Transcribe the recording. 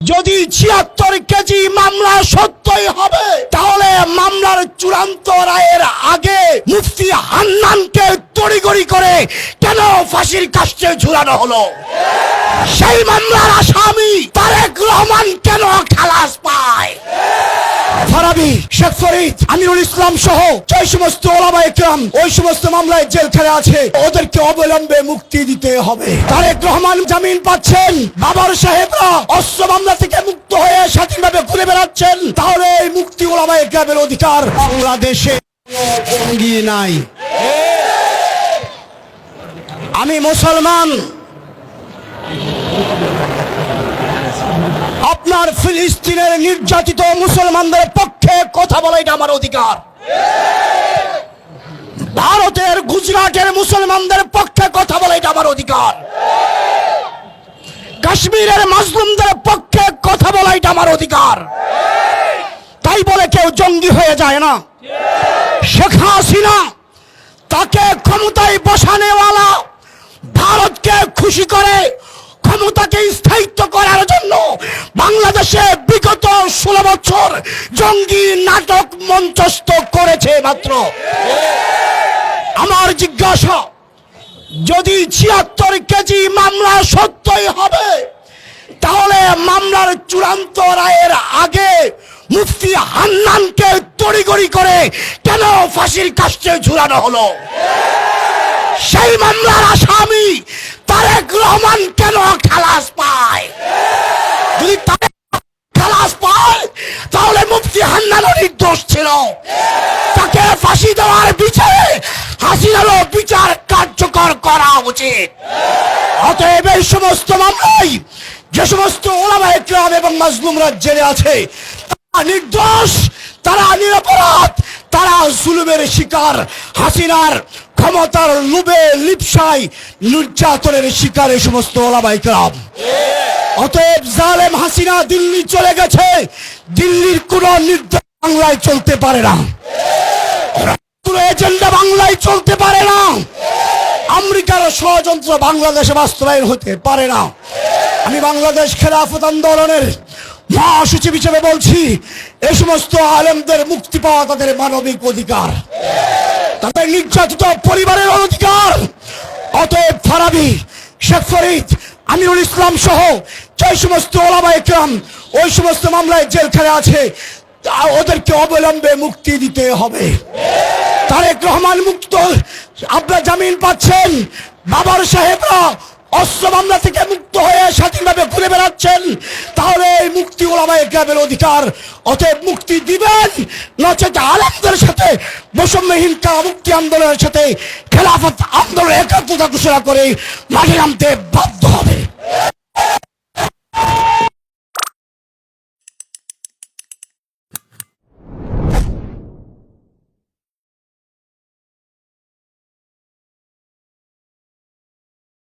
যদি ৭৬ কেজি মামলা সত্যই হবে, তাহলে মামলার চূড়ান্ত রায়ের আগে মুফতি হান্নানকে তড়িঘড়ি করে কেন ফাঁসির কাস্টে ঝুলানো হলো? সেই মামলার আসামি তারেক রহমান কেন খালাস পায়? ফারাবী, শেখ ফরিদ, আমিরুল ইসলাম সহ যে সমস্ত ওলামায়ে কেরাম ওই সমস্ত মামলায় জেলখানায় আছে, ওদেরকে অবিলম্বে মুক্তি দিতে হবে। তারেক রহমান জামিন পাচ্ছেন, বাবার সাহেবরা অস্ত্র মামলা থেকে মুক্ত হয়ে স্বাধীনভাবে ঘুরে বেড়াচ্ছেন, তাহলে এই মুক্তি ওলামায়ে কেরামের অধিকার। বাংলাদেশে জঙ্গি নাই। আমি মুসলমান, আপনার ফিলিস্তিনের নির্যাতিত মুসলমানদের পক্ষে কথা বলা এটা আমার অধিকার। ভারতের গুজরাটের মুসলমানদের পক্ষে কথা বলা এটা আমার অধিকার। কাশ্মীরের মাজলুমদের পক্ষে কথা বলা এটা আমার অধিকার। তাই বলে কেউ জঙ্গি হয়ে যায় না। শেখ হাসিনা তাকে ক্ষমতায় বসানোওয়ালা ভারতকে খুশি করে ক্ষমতাকে স্থায়িত্ব করার জন্য বাংলাদেশে বিগত 16 বছর জঙ্গি নাটক মঞ্চস্থ করেছে মাত্র। আমার জিজ্ঞাসা, যদি ৭৬ কেজি মামলা সত্যই হবে, তাহলে মামলার চূড়ান্ত রায়ের আগে মুফতি হান্নানকে তড়িঘড়ি করে কেন ফাঁসির কাস্টে ঝুলানো হলো? সেই মামলার আসামি তারেক রহমান কেন খালাস পায়? যদি তারেক খালাস পায়, তাহলে মুফতি হান্নানও নির্দোষ ছিল। তাকে ফাঁসি দেওয়ার বিচারে হাসিনারও বিচার কার্যকর করা উচিত। অতএব এই সমস্ত মামলায় যে সমস্ত ওলামায়ে কেরাম এবং মাজলুমরা জেলে আছে, তারা নির্দোষ, তারা নিরপরাধ, তারা জুলুমের শিকার, হাসিনার ক্ষমতার লোভে লিপ্সায় নির্যাতনের শিকার এই সমস্ত ওলামায়ে কেরাম। অতএব জালেম হাসিনা দিল্লি চলে গেছে, দিল্লির কোন নির্দেশ বাংলায় চলতে পারে না, কোন এজেন্ডা বাংলায় চলতে পারে না, আমেরিকার ষড়যন্ত্র বাংলাদেশে বাস্তবায়ন হতে পারে না। আমি বাংলাদেশ খেলাফত আন্দোলনের মহাসচিব হিসেবে বলছি, এই সমস্ত আলেমদের মুক্তি পাওয়া তাদের মানবিক অধিকার, তাদের নির্যাতিত পরিবারের অধিকার। অতএব ফারাবী, শেখ ফরিদ, আমিরুল ইসলাম সহ যে সমস্ত ওলামায়ে কেরাম ওই সমস্ত মামলায় জেলখানায় আছে, ওদেরকে অবিলম্বে মুক্তি দিতে হবে। তারেক রহমান মুক্ত, আপনারা জামিন পাচ্ছেন, বাবার সাহেবরা অস্ত্র মামলা থেকে মুক্ত হয়ে স্বাধীনভাবে ঘুরে বেড়াচ্ছেন, তাহলে এই মুক্তি ওলামায়ে কেরামের অধিকার। অতএব মুক্তি দিবেন, নচেত আলেমদের সাথে বৈষম্যহীন মুক্তি আন্দোলনের সাথে খেলাফত আন্দোলনের একাত্মতা ঘোষণা করে মাঠে নামতে বাধ্য